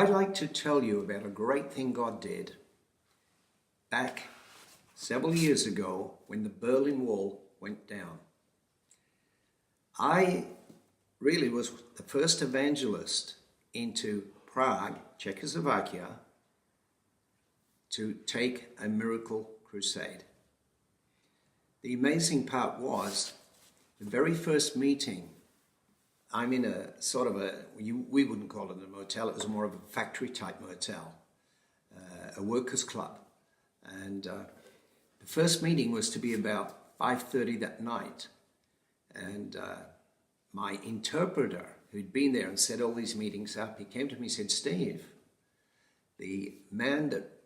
I'd like to tell you about a great thing God did back several years ago when the Berlin Wall went down. I really was the first evangelist into Prague, Czechoslovakia, to take a miracle crusade. The amazing part was the very first meeting. I'm in a sort of we wouldn't call it a motel, it was more of a factory type motel, a workers' club. And the first meeting was to be about 5:30 that night. And my interpreter, who'd been there and set all these meetings up, he came to me and said, "Steve, the man that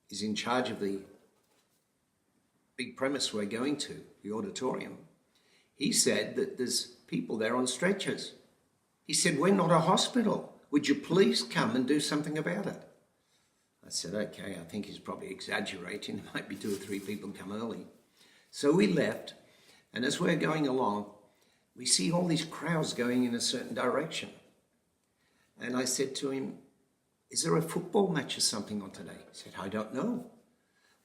is in charge of the big premise we're going to, the auditorium, he said that there's people there on stretchers. He said, we're not a hospital. Would you please come and do something about it?" I said, okay, I think he's probably exaggerating. There might be 2 or 3 people come early. So we left, and as we're going along, we see all these crowds going in a certain direction. And I said to him, "Is there a football match or something on today?" He said, "I don't know."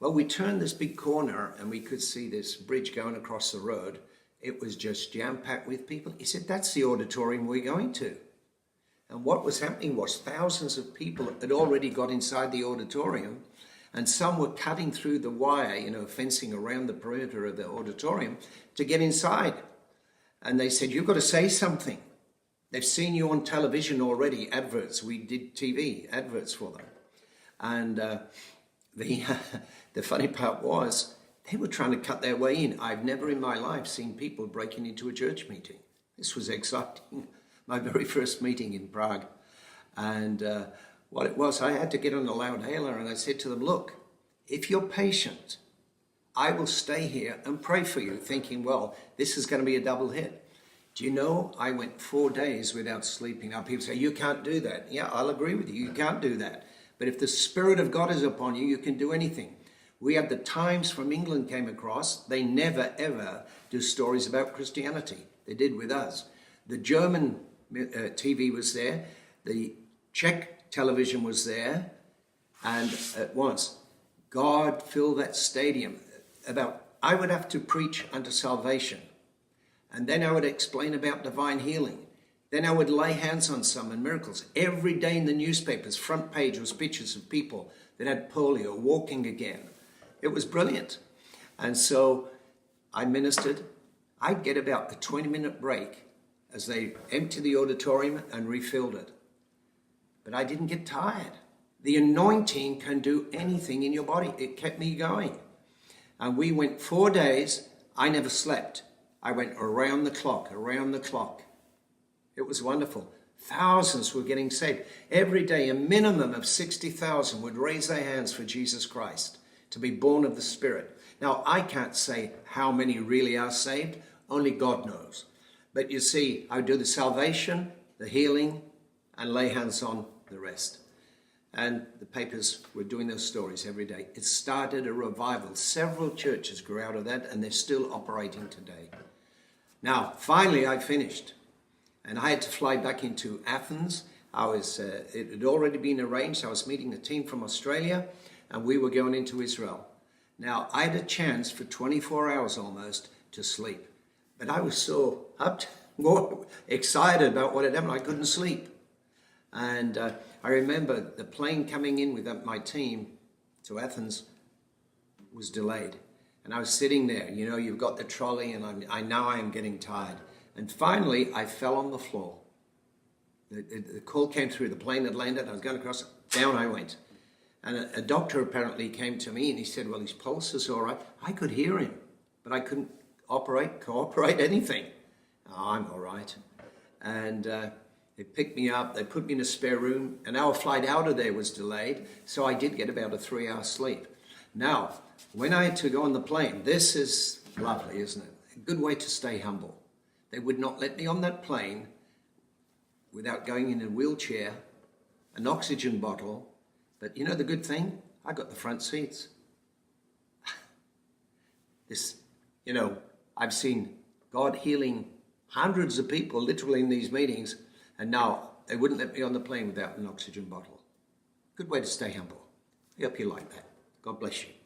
Well, we turned this big corner and we could see this bridge going across the road. It was just jam-packed with people. He said, "That's the auditorium we're going to." And what was happening was thousands of people had already got inside the auditorium, and some were cutting through the wire, fencing around the perimeter of the auditorium to get inside. And they said, "You've got to say something. They've seen you on television already, adverts. We did TV adverts for them." And the funny part was, they were trying to cut their way in. I've never in my life seen people breaking into a church meeting. This was exciting. My very first meeting in Prague. And what it was, I had to get on a loud hailer and I said to them, "Look, if you're patient, I will stay here and pray for you," thinking, well, this is going to be a double hit. Do you know, I went 4 days without sleeping. Now people say, "You can't do that." Yeah, I'll agree with you. You can't do that. But if the Spirit of God is upon you, you can do anything. We had the Times from England came across. They never, ever do stories about Christianity. They did with us. The German TV was there. The Czech television was there. And at once, God filled that stadium. I would have to preach unto salvation. And then I would explain about divine healing. Then I would lay hands on some and miracles. Every day in the newspapers, front page was pictures of people that had polio walking again. It was brilliant. And so I ministered. I'd get about a 20-minute break as they emptied the auditorium and refilled it. But I didn't get tired. The anointing can do anything in your body. It kept me going. And we went 4 days. I never slept. I went around the clock. It was wonderful. Thousands were getting saved. Every day, a minimum of 60,000 would raise their hands for Jesus Christ, to be born of the Spirit. Now, I can't say how many really are saved. Only God knows. But you see, I would do the salvation, the healing, and lay hands on the rest. And the papers were doing those stories every day. It started a revival. Several churches grew out of that, and they're still operating today. Now, finally, I finished. And I had to fly back into Athens. It had already been arranged. I was meeting a team from Australia, and we were going into Israel. Now, I had a chance for 24 hours almost to sleep. But I was so more excited about what had happened, I couldn't sleep. And I remember the plane coming in with my team to Athens was delayed. And I was sitting there, you've got the trolley, and I know I am getting tired. And finally, I fell on the floor. The call came through, the plane had landed, I was going across, down I went. And a doctor apparently came to me and he said, "Well, his pulse is all right." I could hear him, but I couldn't cooperate anything. "Oh, I'm all right." And they picked me up, they put me in a spare room, and our flight out of there was delayed, so I did get about a 3-hour sleep. Now, when I had to go on the plane, this is lovely, isn't it? A good way to stay humble. They would not let me on that plane without going in a wheelchair, an oxygen bottle. But you know the good thing? I got the front seats. I've seen God healing hundreds of people literally in these meetings, and now they wouldn't let me on the plane without an oxygen bottle. Good way to stay humble. I hope you like that. God bless you.